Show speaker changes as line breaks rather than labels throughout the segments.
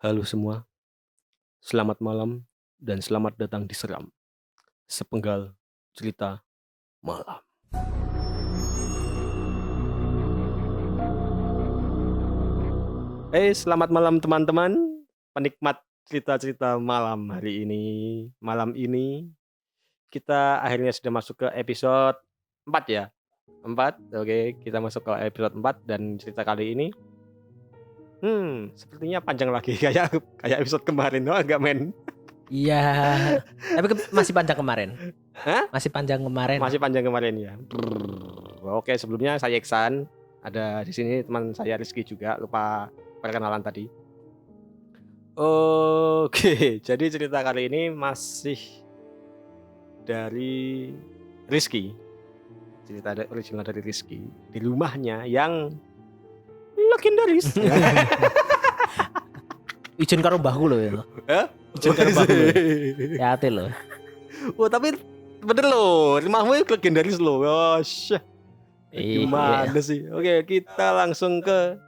Halo semua, selamat malam dan selamat datang di Seram, sepenggal cerita malam. Selamat malam teman-teman, penikmat cerita-cerita malam hari ini. Malam ini kita akhirnya sudah masuk ke episode 4 ya? 4, oke, kita masuk ke episode 4 dan cerita kali ini, sepertinya panjang lagi kayak episode kemarin. Oh enggak men?
Iya, tapi masih panjang kemarin.
Hah?
Masih panjang kemarin.
Masih panjang kemarin ya? Oke, sebelumnya saya Iksan, ada di sini teman saya Rizky juga, lupa perkenalan tadi. Oke, jadi cerita kali ini masih dari Rizky, cerita original dari Rizky, di rumahnya yang legendaris.
Ijen karo mbahku lho ya.
Hah?
Ijen karo mbahku lho. Hati lho.
Oh, tapi bener loh, rumahmu itu legendaris loh. Oh, syah.
Iya.
Gimana sih? Oke, kita langsung ke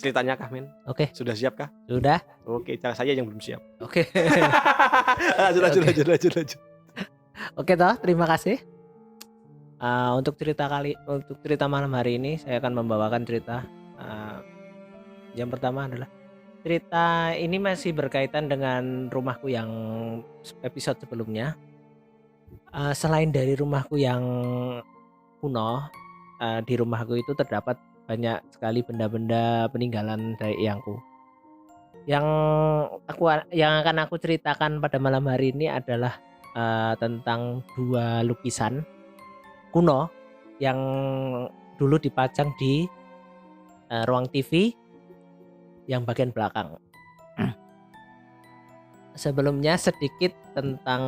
ceritanya kah, men?
Oke,
Sudah siap kah?
sudah.
Oke, saya yang belum siap.
Oke.
Lanjut.
Oke toh, terima kasih. Untuk cerita malam hari ini saya akan membawakan cerita. Yang pertama adalah cerita ini masih berkaitan dengan rumahku yang episode sebelumnya. Selain dari rumahku yang kuno, di rumahku itu terdapat banyak sekali benda-benda peninggalan dari eyangku. Yang akan aku ceritakan pada malam hari ini adalah tentang 2 lukisan kuno yang dulu dipajang di ruang TV yang bagian belakang. Sebelumnya sedikit tentang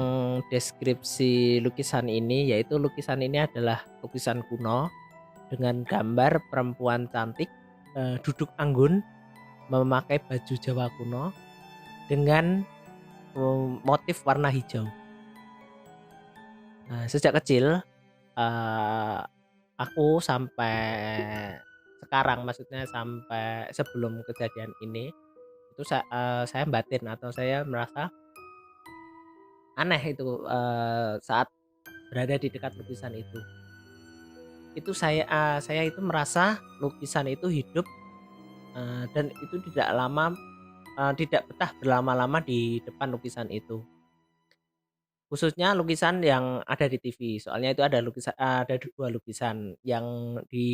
deskripsi lukisan ini, yaitu lukisan ini adalah lukisan kuno dengan gambar perempuan cantik duduk anggun memakai baju Jawa kuno dengan motif warna hijau. Sejak kecil aku sampai sekarang, maksudnya sampai sebelum kejadian ini itu saya batin atau saya merasa aneh itu saat berada di dekat lukisan itu. Itu saya itu merasa lukisan itu hidup dan itu tidak betah berlama-lama di depan lukisan itu. Khususnya lukisan yang ada di TV. Soalnya itu ada 2 lukisan yang di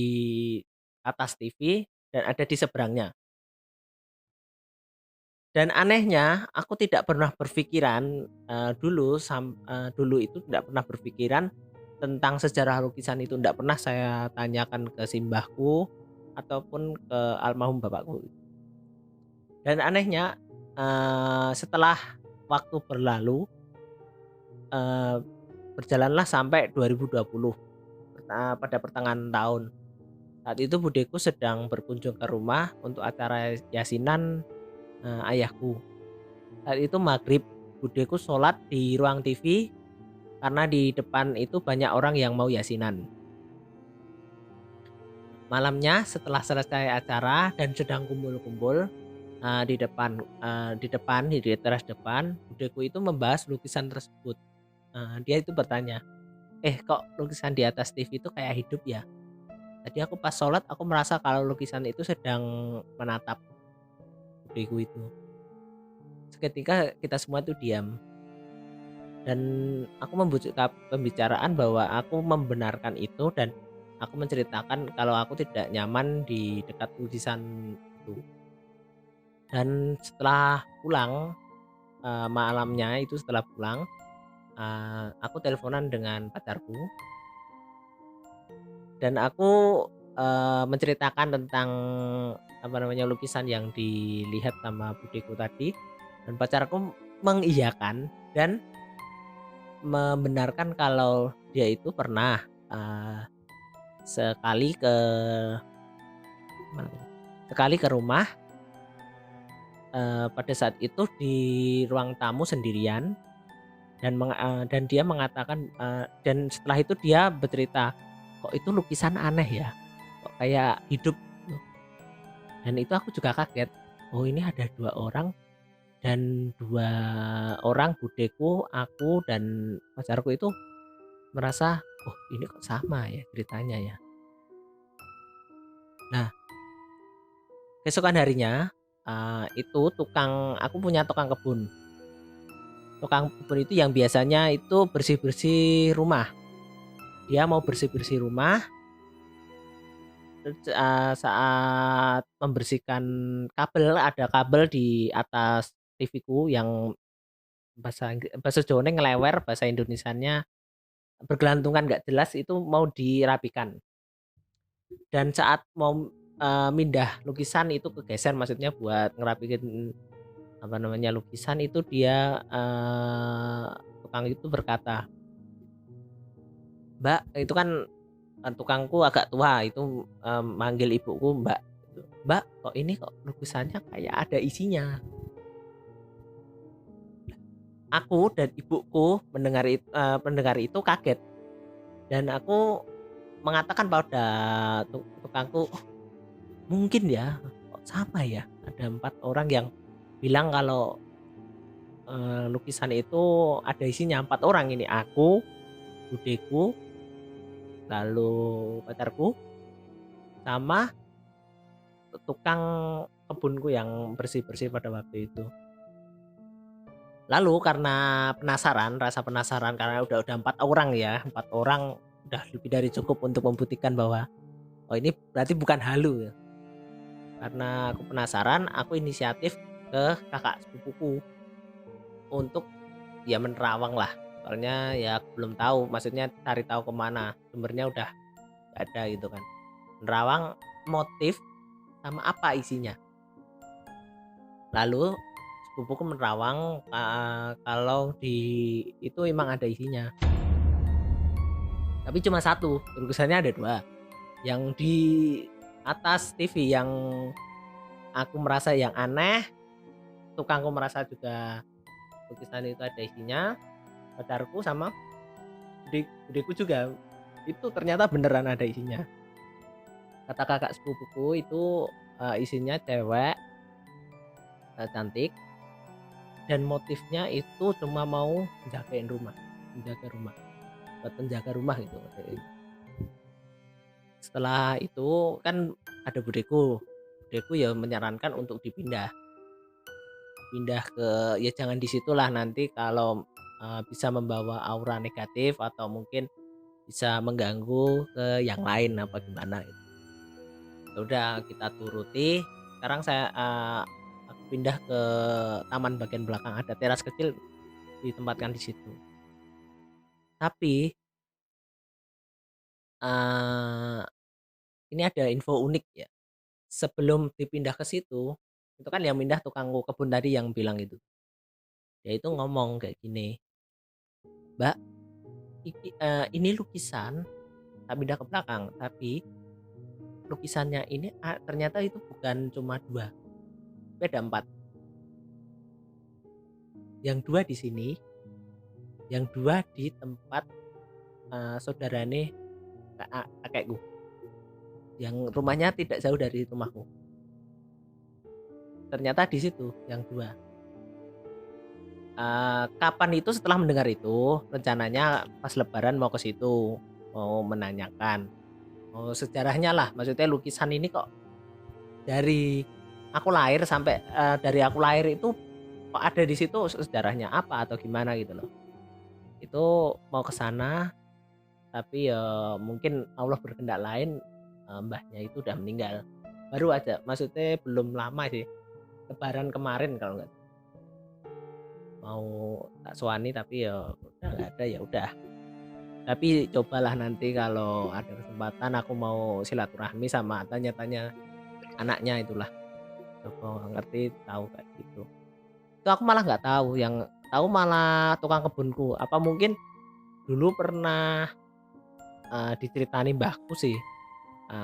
atas TV dan ada di seberangnya. Dan anehnya aku tidak pernah berpikiran dulu itu tidak pernah berpikiran tentang sejarah lukisan itu, tidak pernah saya tanyakan ke simbahku ataupun ke almarhum bapakku. Dan anehnya setelah waktu berlalu, berjalanlah sampai 2020 pada pertengahan tahun. Saat itu budeku sedang berkunjung ke rumah untuk acara yasinan ayahku. Saat itu maghrib, budeku sholat di ruang TV karena di depan itu banyak orang yang mau yasinan. Malamnya setelah selesai acara dan sedang kumpul-kumpul di teras depan, budeku itu membahas lukisan tersebut. Dia itu bertanya, kok lukisan di atas TV itu kayak hidup ya? Tadi aku pas sholat aku merasa kalau lukisan itu sedang menatap budeku itu. Seketika kita semua tuh diam dan aku membuka pembicaraan bahwa aku membenarkan itu dan aku menceritakan kalau aku tidak nyaman di dekat lukisan itu. Dan setelah pulang malamnya itu setelah pulang aku teleponan dengan pacarku dan aku menceritakan tentang lukisan yang dilihat sama budeku tadi, dan pacarku mengiyakan dan membenarkan kalau dia itu pernah sekali ke rumah pada saat itu di ruang tamu sendirian dan dia mengatakan dan setelah itu dia bercerita, kok itu lukisan aneh ya, kok kayak hidup. Dan itu aku juga kaget, oh ini ada 2 orang dan 2 orang, budeku, aku, dan pacarku itu merasa, "Oh, ini kok sama ya ceritanya ya." Nah, keesokan harinya, itu aku punya tukang kebun. Tukang kebun itu yang biasanya itu bersih-bersih rumah. Dia mau bersih-bersih rumah, saat membersihkan kabel, ada kabel di atas TV-ku yang bahasa Jawane ngelewer, bahasa Indonesianya bergelantungan nggak jelas, itu mau dirapikan. Dan saat mau, mindah lukisan itu kegeser, maksudnya buat ngerapiin, apa namanya, lukisan itu dia, tukang itu berkata, "Mbak," itu kan, tukangku agak tua itu, manggil ibuku Mbak gitu, "Mbak, kok ini kok lukisannya kayak ada isinya?" Aku dan ibuku mendengar itu kaget, dan aku mengatakan pada tukangku, "Oh, mungkin ya, kok sama ya?" Ada 4 orang yang bilang kalau, lukisan itu ada isinya, 4 orang ini, aku, budeku, lalu pacarku, sama tukang kebunku yang bersih-bersih pada waktu itu. Lalu karena rasa penasaran karena udah 4 orang ya, 4 orang udah lebih dari cukup untuk membuktikan bahwa, oh ini berarti bukan halu ya. Karena aku penasaran, aku inisiatif ke kakak sepupuku untuk ya menerawang lah. Soalnya ya aku belum tahu, maksudnya cari tahu kemana, sumbernya udah nggak ada gitu kan. Menerawang motif sama apa isinya. Lalu sepupuku menerawang, kalau itu emang ada isinya. Tapi cuma satu, lukisannya ada 2. Yang di atas TV yang aku merasa yang aneh, tukangku merasa juga lukisan itu ada isinya, pacarku sama budeku juga, itu ternyata beneran ada isinya. Kata kakak sepupuku itu, isinya cewek, cantik, dan motifnya itu cuma mau menjaga rumah, buat penjaga rumah gitu. Setelah itu kan ada budeku ya menyarankan untuk pindah ke, ya jangan di situlah, nanti kalau, bisa membawa aura negatif atau mungkin bisa mengganggu ke yang lain apa gimana gitu. Ya udah kita turuti, sekarang aku pindah ke taman bagian belakang, ada teras kecil ditempatkan di situ. Tapi, eee, ini ada info unik ya, sebelum dipindah ke situ, itu kan yang pindah tukang kebun tadi yang bilang itu, dia itu ngomong kayak gini, "Mbak, ini lukisan tak pindah ke belakang, tapi lukisannya ini ternyata itu bukan cuma 2, tapi ada 4. Yang 2 di sini, yang 2 di tempat, saudarane kakekku, yang rumahnya tidak jauh dari rumahku. Ternyata di situ yang 2." Kapan itu setelah mendengar itu, rencananya pas lebaran mau ke situ, mau menanyakan, mau sejarahnya lah, maksudnya lukisan ini kok dari aku lahir sampai, dari aku lahir itu kok ada di situ, sejarahnya apa atau gimana gitu loh. Itu mau ke sana, tapi ya mungkin Allah berkehendak lain, mbahnya itu udah meninggal. Baru aja, maksudnya belum lama sih, lebaran kemarin kalau nggak, mau tak soani tapi ya udah nggak ada, ya udah. Tapi cobalah nanti kalau ada kesempatan aku mau silaturahmi sama tanya-tanya anaknya itulah, coba ngerti tahu kayak gitu. Itu aku malah nggak tahu, yang tahu malah tukang kebunku. Apa mungkin dulu pernah, diceritani mbahku sih,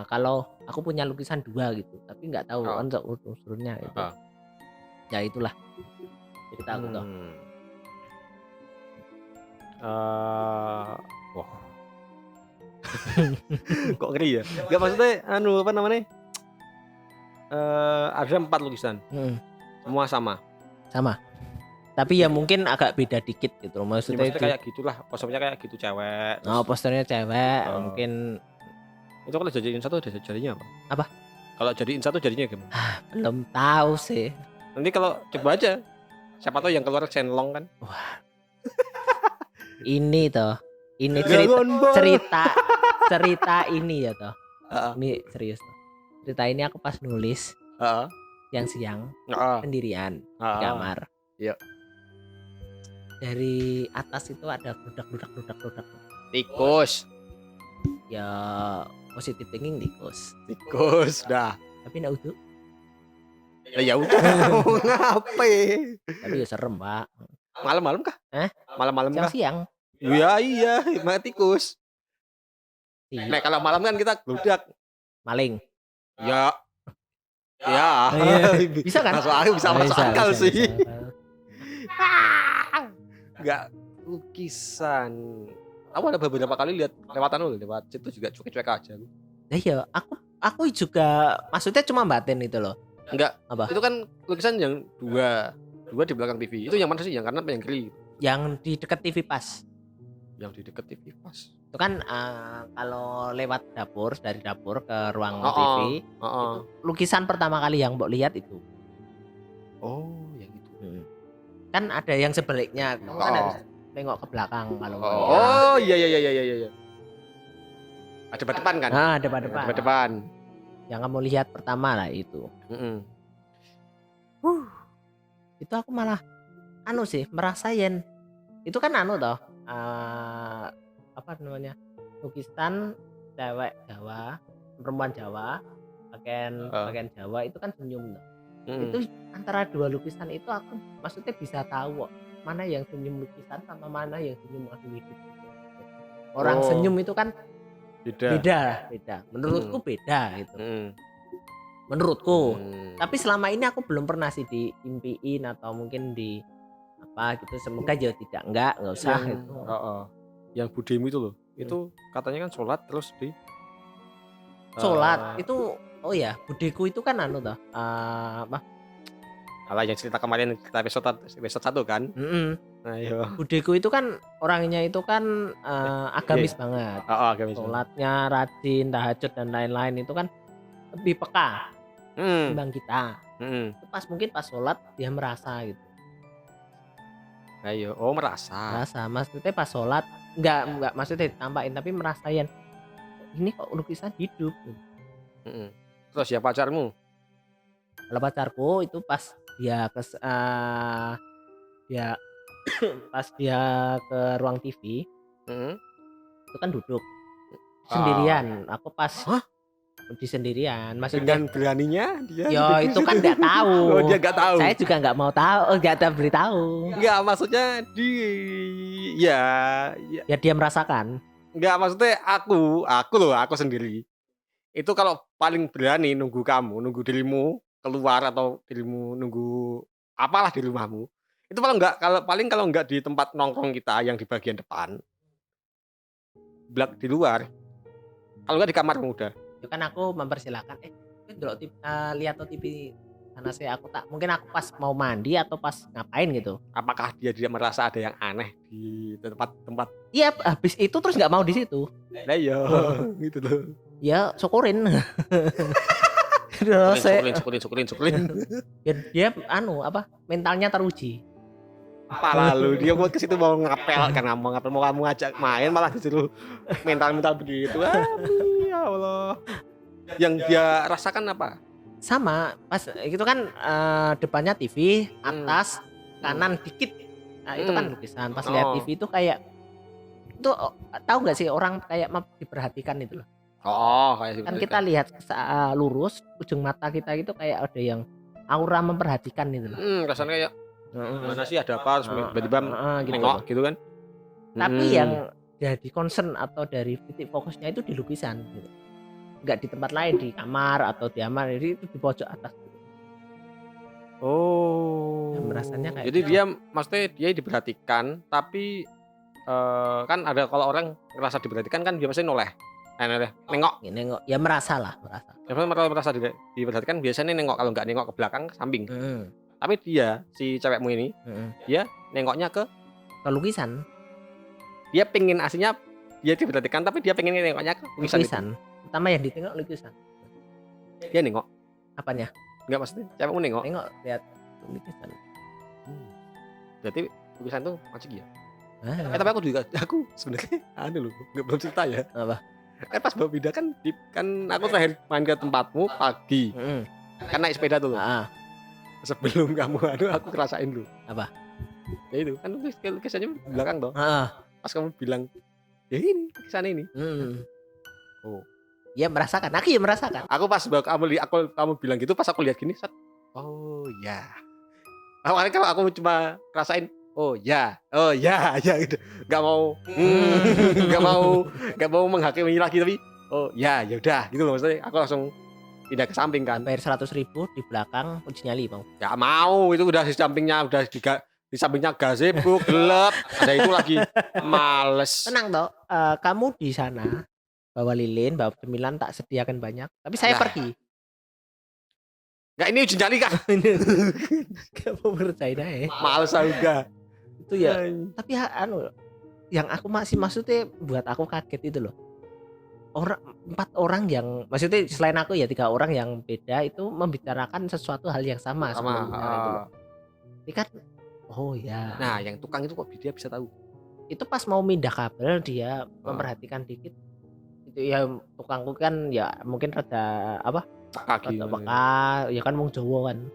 kalau aku punya lukisan 2 gitu, tapi nggak tahu
Oh,
unsur-unsurnya itu.
heeh.
Ya itulah cerita aku tuh.
Mmm, eee, wah, kok ngeri ya? Enggak, maksudnya anu, apa namanya, ada 4 lukisan,
Mhm,
semua sama?
sama. Tapi ya mungkin agak beda dikit gitu loh.
Ya,
Maksudnya
maksudnya
itu
kayak gitulah, posternya kayak gitu cewek. Terus
posternya cewek,
Oh.
mungkin
itu kalau jadiin satu jadinya apa?
Apa?
Kalau jadiin satu jadinya gimana?
belum tahu sih.
Nanti kalau coba aja. Siapa tahu yang keluar Shenlong kan?
Ini toh. Ini
Dragon Ball.
cerita ini ya toh.
Heeh.
Ini serius toh. Cerita ini aku pas nulis
Heeh.
siang
Heeh.
sendirian di
Heeh.
kamar.
Iya.
Dari atas itu ada gludak.
Tikus.
Ya positif thinking tikus.
Tikus dah.
Tapi nggak utuh.
Ya udah. Mau ngapain?
Tapi ya serem, Pak.
Malam-malam kah? Malam-malam kah?
Siang-siang.
Iya, emang tikus.
Iya.
Nah, kalau malam kan kita gludak.
Maling.
Ya. Ya.
Bisa kan?
Bisa masuk akal sih.
bisa.
Enggak lukisan. Aku ada beberapa kali lihat lewat situ juga cuek-cuek aja.
Nah, iya, aku juga maksudnya cuma batin itu loh.
Enggak.
Apa?
Itu kan lukisan yang dua di belakang TV. Itu yang mana sih? Yang kanan apa yang kiri?
Yang di dekat TV pas.
Yang di dekat TV pas.
Itu kan kalau lewat dapur, dari dapur ke ruang
Oh,
TV,
Heeh.
itu lukisan pertama kali yang Mbok lihat itu.
Oh, yang itu.
Kan ada yang sebaliknya, kamu kan
Oh.
harus nengok ke belakang kalau mau lihat.
Oh, iya. Ada depan kan?
Nah, depan.
Depan.
Yang kamu lihat pertama lah itu. Itu aku malah merasain. Itu kan toh. Apa namanya? Lukisan cewek Jawa, perempuan Jawa, pakaian Jawa itu kan senyum toh. Itu antara dua lukisan itu aku maksudnya bisa tahu kok, mana yang senyum lukisan sama mana yang senyum aku hidup. Orang senyum itu kan beda. Menurutku beda gitu. Menurutku. Tapi selama ini aku belum pernah sih diimpiin atau mungkin di apa gitu. Semoga ya enggak usah itu.
Yang budimu itu loh. Itu katanya kan sholat terus di
sholat itu budiku itu kan toh. Apa?
Alah yang cerita kemarin kita episode 1 kan? Nah, iya.
Budiku itu kan orangnya itu kan agamis banget.
Agamis.
Sholatnya rajin, tahajud dan lain-lain itu kan lebih peka timbang kita. Itu mungkin pas sholat dia merasa gitu.
Ayo, merasa.
Maksudnya pas sholat enggak maksudnya ditampain tapi merasain ini kok lukisan hidup.
Terus ya pacarmu?
Kalau pacarku itu pas dia pas dia ke ruang TV itu kan duduk sendirian. Aku pas di sendirian, maksudnya
dengan beraninya dia.
Yo itu kan nggak tahu.
Oh, dia nggak tahu.
Saya juga nggak mau tahu, nggak ada beritahu.
Nggak, maksudnya ya
dia merasakan.
Nggak, maksudnya aku sendiri. Itu kalau paling berani nunggu dirimu keluar atau dirimu nunggu apalah di rumahmu. Itu kalau nggak di tempat nongkrong kita yang di bagian depan. Di luar. Kalau nggak di kamarmu udah.
Itu kan aku mempersilahkan lihat TV karena mungkin aku pas mau mandi atau pas ngapain gitu.
Apakah dia tidak merasa ada yang aneh di tempat?
Iya, habis itu terus nggak mau di situ.
Nah iya, gitu loh.
Ya syukurin.
Syukurin.
Ya, dia mentalnya teruji.
Apa lalu dia mau ke situ mau ngapel mau kamu ngajak main malah disuruh mental begitu. Ya Allah. Yang dia rasakan apa?
Sama, pas itu kan depannya TV, atas, kanan dikit. Nah, itu kan lukisan. Pas lihat TV itu kayak itu tahu nggak sih orang kayak diperhatikan itu loh.
Kayak
kan kita lihat lurus ujung mata kita itu kayak ada yang aura memperhatikan itu loh.
Rasanya kayak mana sih ada apa terus tiba-tiba nengok gitu kan.
Tapi yang jadi concern atau dari titik fokusnya itu di lukisan gitu. Enggak di tempat lain, di kamar atau di kamar, jadi itu di pojok atas gitu. Rasanya kayak
jadi gitu. Dia maksudnya dia diperhatikan tapi kan ada kalau orang ngerasa diperhatikan kan dia pasti noleh. Nengok
ya merasa.
Ya merasa diperhatikan biasanya nengok, kalau nggak nengok ke belakang ke samping. Tapi dia si cewekmu ini, dia nengoknya ke
lukisan.
dia pengen aslinya dia diperhatikan tapi dia pengen nengoknya ke lukisan itu.
Lukisan. Pertama yang ditengok lukisan.
Dia nengok.
Apanya?
Enggak maksudnya cewekmu nengok.
Tengok lihat lukisan.
Berarti lukisan itu magic ya?
Ah,
Tapi aku sebenarnya loh, belum cerita ya.
apa?
Kan pas bawa pindah kan aku terakhir main ke tempatmu pagi. Kan naik sepeda tuh.
Ah,
Sebelum kamu aku kerasain dulu.
Apa?
Ya itu kan lukisannya di belakang toh.
ah.
Pas kamu bilang ya ini lukisan ini. Oh.
Ya merasakan. Aku ya merasakan.
Aku pas kamu bilang gitu pas aku lihat gini set. Oh ya. Awalnya kalau aku cuma rasain oh ya gitu. Gak mau menghakimi lagi tapi oh ya udah gitu loh maksudnya aku langsung pindah ke samping kan.
Bayar 100.000 di belakang uji nyali mau.
Gak mau itu udah di sampingnya di sampingnya gazebo gelap ada itu lagi males.
Tenang toh. Kamu di sana bawa lilin, bawa cemilan tak sediakan banyak. Tapi saya
Lah.
pergi.
Gak ini uji nyali kan.
Gak mau percaya deh.
Males juga.
Itu ya. Tapi yang aku masih maksudnya buat aku kaget itu loh. 4 orang yang maksudnya selain aku ya 3 orang yang beda itu membicarakan sesuatu hal yang sama sebelumnya itu loh. Ini kan oh ya.
Nah yang tukang itu kok dia bisa tahu?
Itu pas mau pindah kabel dia memperhatikan dikit. Itu ya tukangku kan ya mungkin rada apa?
Kaki.
Rada ya kan wong Jawa kan.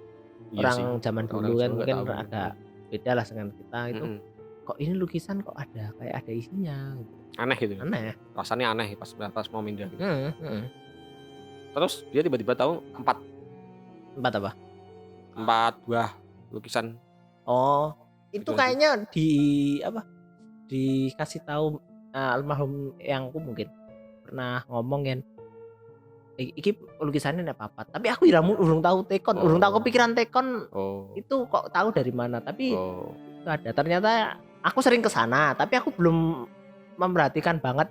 Iya
Orang
sih.
zaman dulu
Orang
kan
Jawa
mungkin
nggak tahu.
agak beda lah dengan kita itu. Kok ini lukisan kok ada kayak ada isinya gitu.
Aneh gitu.
Aneh.
Rasanya aneh pas mau pindah gitu. Terus dia tiba-tiba tahu 4
apa?
4 buah lukisan.
Oh, itu
Gitu.
kayaknya dikasih tahu almarhum yangku mungkin pernah ngomong kan. Iki lukisannya nek papat. Tapi aku urung tahu tekon, urung tahu kepikiran tekon. Itu kok tahu dari mana? Tapi itu ada. Ternyata aku sering ke sana, tapi aku belum memperhatikan banget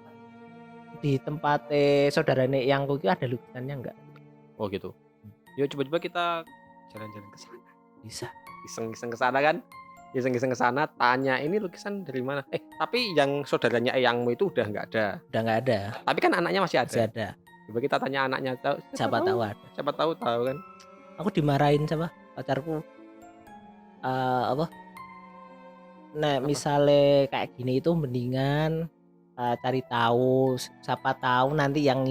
di tempat saudara nek yangku itu ada lukisannya enggak.
Oh gitu. Yuk coba-coba kita jalan-jalan ke sana.
Bisa.
Iseng-iseng ke sana kan? Iseng-iseng ke sana tanya ini lukisan dari mana? Tapi yang saudaranya eyangmu itu udah enggak ada.
Udah enggak ada.
Tapi kan anaknya masih ada.
Masih ada.
Coba kita tanya anaknya
Siapa tahu ada.
Siapa tahu kan.
Aku dimarahin sama pacarku. Nah, misalnya kayak gini itu mendingan cari tahu, siapa tahu nanti yang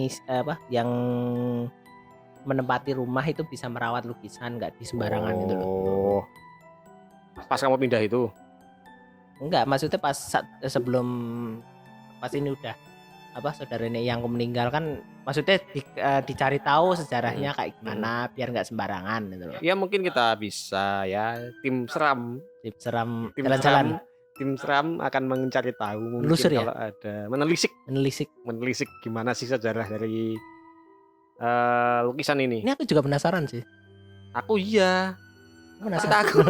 menempati rumah itu bisa merawat lukisan nggak di sembarangan itu loh.
Pas kamu pindah itu?
Enggak, maksudnya pas sebelum pas ini udah saudaranya yang meninggal kan maksudnya dicari tahu sejarahnya kayak gimana biar nggak sembarangan gitu loh.
Ya mungkin kita bisa ya tim seram
jalan-jalan.
Tim seram akan mencari tahu mungkin
Melusur
kalau ada menelisik gimana sih sejarah dari lukisan ini.
Ini aku juga penasaran sih.
Aku iya.
Penasaran.
Aku.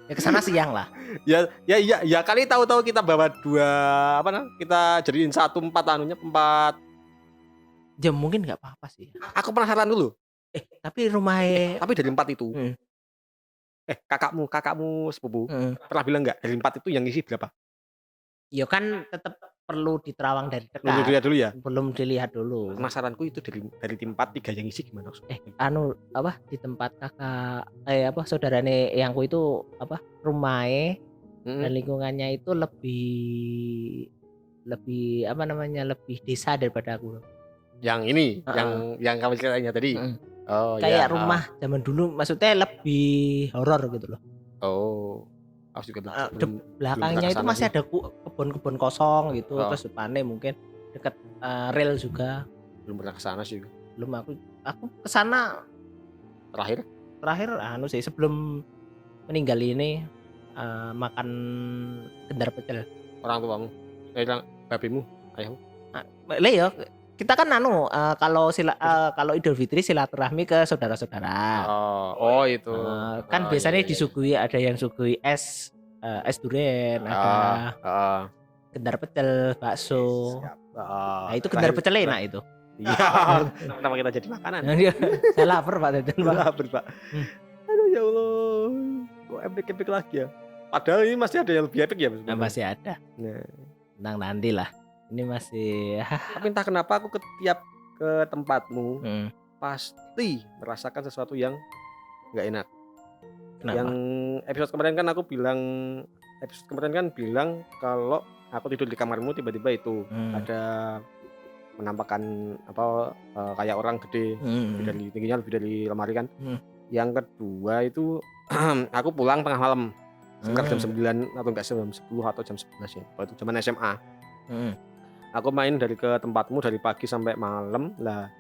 Ya kesana siang lah.
Ya kali tahu-tahu kita bawa 2 kita jadiin 1 4
Ya mungkin nggak apa-apa sih.
Aku penasaran dulu.
Tapi rumahnya
tapi dari 4 itu. Kakakmu sepupu pernah bilang nggak dari 4 itu yang isi berapa?
Ya kan tetap perlu diterawang dari dekat.
Belum dilihat dulu ya?
Belum dilihat dulu.
Penasaranku itu dari tim 4 3 yang isi gimana?
Di tempat kakak saudarane yangku itu rumahnya dan lingkungannya itu lebih lebih desa daripada aku.
Yang ini, yang kamu ceritanya tadi. Oh,
kayak rumah zaman dulu maksudnya lebih horor gitu loh.
Aku juga
belakangnya itu masih ada kebun-kebun kosong gitu. Terus depannya mungkin dekat rel juga.
Belum pernah kesana sih.
Belum aku kesana
terakhir
sih sebelum meninggal ini makan gendar pecel.
Orang tuamu, babimu, ayahmu.
Ya kita kan kalau Idul Fitri silaturahmi ke saudara-saudara.
Itu.
Kan biasanya disuguhi ada yang suguhi es durian, ada gendar pecel, bakso. Nah, itu gendar pecel enak itu.
Iya. Kenapa kita jadi makanan?
Saya lapar Pak.
Lapar Pak. Aduh ya Allah. Kok epic lagi ya? Padahal ini masih ada yang lebih epic ya
Nah,
sebenarnya.
masih ada.
Nah,
Tenang nanti lah. Ini masih
tapi entah kenapa aku tiap ke tempatmu
Hmm,
pasti merasakan sesuatu yang nggak enak. Yang
kenapa?
episode kemarin kan bilang kalau aku tidur di kamarmu tiba-tiba itu ada penampakan kayak orang gede lebih dari lemari kan. Yang kedua itu aku pulang tengah malam sekitar jam 9 atau enggak jam 10 atau jam 11 ya. Waktu zaman SMA. Aku main ke tempatmu dari pagi sampai malam lah.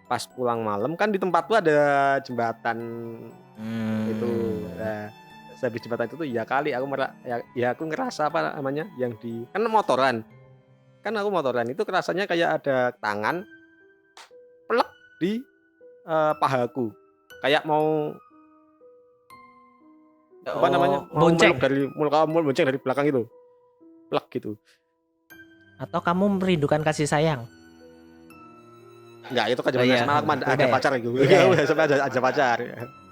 Pas pulang malam kan di tempatku ada jembatan itu. Nah, habis jembatan itu tuh ya kali aku aku ngerasa apa namanya yang di kan motoran. Kan aku motoran itu rasanya kayak ada tangan plek di pahaku. Kayak mau apa namanya? Mau
bonceng.
bonceng dari belakang itu. Plek gitu.
Atau kamu merindukan kasih sayang?
Enggak, itu kan zaman
iya.
SMA aku ada
Udah ya?
pacar gitu.
Udah ya?
Udah sampai ada pacar.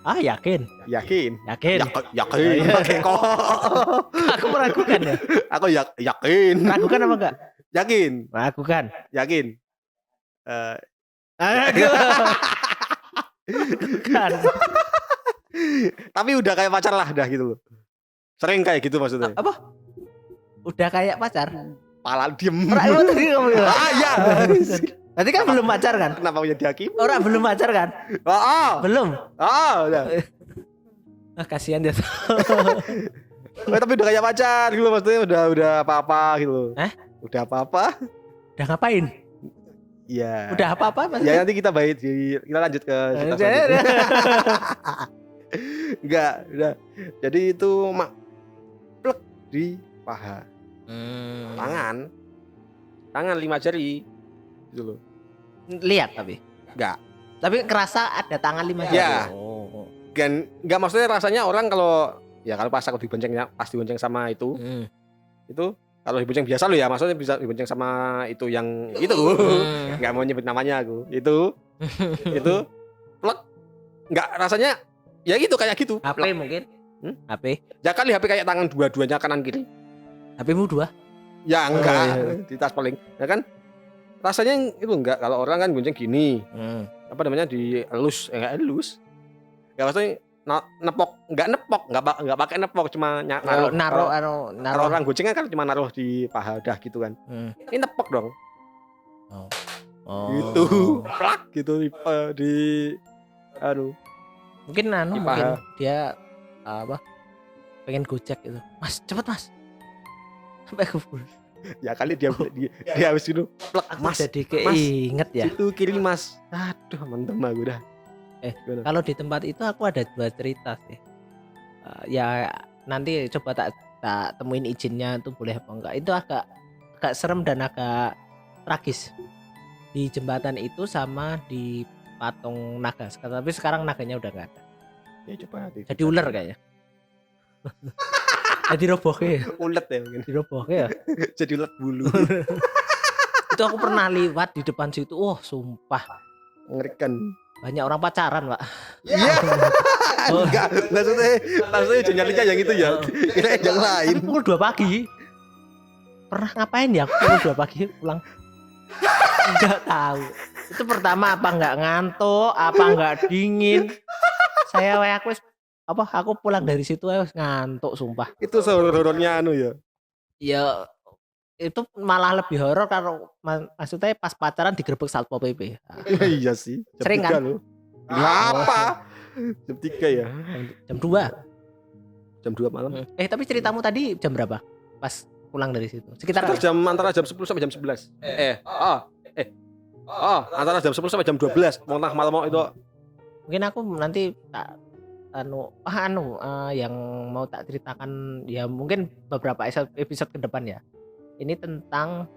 Ah, yakin?
Yakin.
Yakin?
Yakin.
Iya.
Pakai kok.
Aku meragukan ya.
Aku yakin.
Ragukan apa enggak?
Yakin.
Ragukan.
Yakin.
Kan.
Tapi udah kayak pacar lah dah gitu loh. Sering kayak gitu maksudnya.
Apa? Udah kayak pacar?
Pala diem.
Emang tadi kamu bilang?
Ya.
Berarti kan belum pacar kan?
Kenapa punya dihakimi?
Orang belum pacar kan? Belum.
Udah.
Kasihan dia.
Tapi udah kayak pacar gitu loh, maksudnya udah apa-apa gitu loh. Udah apa-apa?
Udah ngapain?
Iya.
Udah apa-apa Mas?
Ya nanti kita lanjut ke cerita selanjutnya. Enggak, udah. Jadi itu plek di paha. Tangan 5 jari gitu loh.
Lihat tapi.
Enggak.
Tapi kerasa ada tangan 5 jari.
Ya. Kan enggak, maksudnya rasanya orang kalau pas aku dibonceng sama itu. Itu kalau dibonceng biasa lo ya, maksudnya bisa dibonceng sama itu yang itu. Enggak mau nyebut namanya aku. Itu plek. Enggak, rasanya ya gitu kayak gitu.
HP
plek.
mungkin? HP?
Ya kali HP kayak tangan dua-duanya kanan kiri.
HP-mu 2?
Ya enggak, di tas paling. Ya kan rasanya itu enggak, kalau orang kan gonceng gini. Apa namanya dielus, enggak elus. Enggak maksudnya enggak pakai nepok, cuma naruh. Kalau orang gonceng kan cuma naruh di paha udah gitu kan. Ini nepok dong. Gitu, plak gitu di
mungkin
di
mungkin
paha.
dia pengen gojek gitu. Mas, cepet Mas. Sampai kubur.
Ya kali dia habis itu plak, Mas.
Jadi keinget ya.
Itu kiri Mas. Aduh, mantep aku dah.
Kalau di tempat itu aku ada 2 cerita sih. Ya nanti coba tak temuin izinnya itu boleh apa enggak. Itu agak serem dan agak tragis. Di jembatan itu sama di patung naga. Tapi sekarang naganya udah enggak ada.
Ya coba nanti.
Jadi ular kayaknya. Jadi robohnya.
Ulet ya mungkin.
Dirobohnya ya.
Jadi ulet bulu.
Itu aku pernah lewat di depan situ. Wah, sumpah.
Mengerikan.
Banyak orang pacaran, Pak.
Iya. Enggak, maksudnya nyarinya yang itu ya. Kira yang lain.
Tapi pukul 2 pagi. Pernah ngapain ya aku pukul 2 pagi pulang? Enggak tahu. Itu pertama apa enggak ngantuk, apa enggak dingin. Aku pulang dari situ ngantuk sumpah.
Itu horornya ya.
Ya itu malah lebih horor kalau maksudnya pas pacaran digerebek Satpol PP.
Iya sih.
Sering kan?
Apa? Jam 3 ya.
Jam 2.
Jam 2 malam.
Tapi ceritamu tadi jam berapa? Pas pulang dari situ. Sekitar
antara jam 10 sampai jam 11. Antara jam 10 sampai jam 12. Mau malam itu.
Mungkin aku nanti tak yang mau tak ceritakan ya mungkin beberapa episode ke depan ya. Ini tentang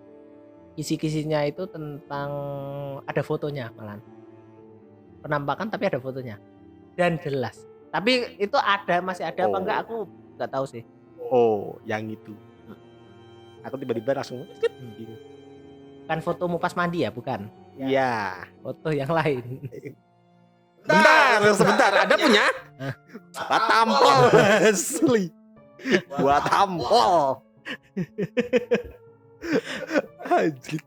kisi-kisinya itu tentang ada fotonya malah. Penampakan tapi ada fotonya. Dan jelas. Tapi itu masih ada apa enggak aku enggak tahu sih.
Oh, yang itu. Aku tiba-tiba langsung gitu.
Kan fotomu pas mandi ya, bukan?
Iya.
Foto yang lain.
Sebentar. Ada punya? Buat tampol asli. Buat tampol. Anjir.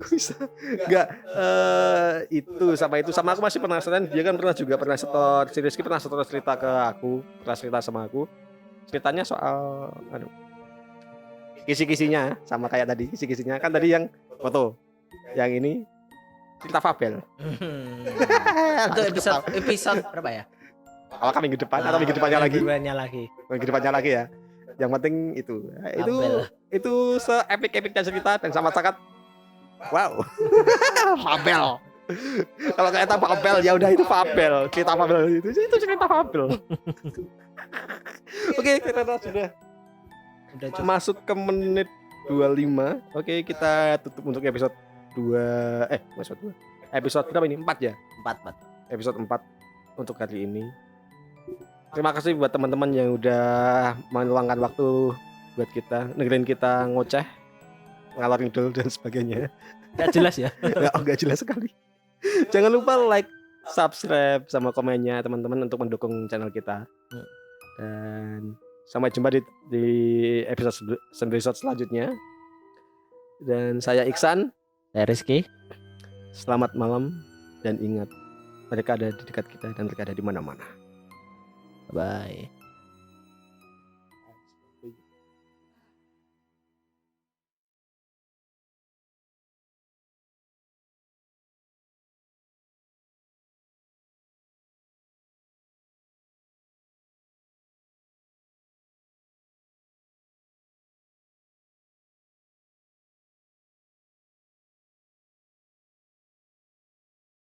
Bisa enggak itu sama aku masih penasaran. Dia kan pernah setor, si Rizky pernah setor cerita ke aku, pernah cerita sama aku. Ceritanya soal kisi-kisinya sama kayak tadi, kisi-kisinya kan tadi yang foto. Yang ini cerita Fabel.
Untuk episode berapa ya?
Apakah minggu depan atau minggu depannya lagi? Minggu depannya lagi ya. Yang penting itu. Itu se-epic-epicnya cerita dan sangat wow. Fabel. Kalau kata Fabel ya udah itu Fabel. Cerita Fabel itu cerita Fabel. Oke, kita sudah masuk ke menit 25. Oke, kita tutup untuk episode 2. Episode berapa ini? 4 ya? 4. Episode 4 untuk kali ini. Terima kasih buat teman-teman yang udah meluangkan waktu buat kita, dengerin kita ngoceh, ngalor ngidul dan sebagainya.
Gak jelas ya?
Gak jelas sekali. Jangan lupa like, subscribe, sama komennya teman-teman untuk mendukung channel kita. Dan sampai jumpa di episode selanjutnya. Dan saya Iksan.
Saya Rizky.
Selamat malam dan ingat, mereka ada di dekat kita dan mereka ada di mana-mana.
Bye.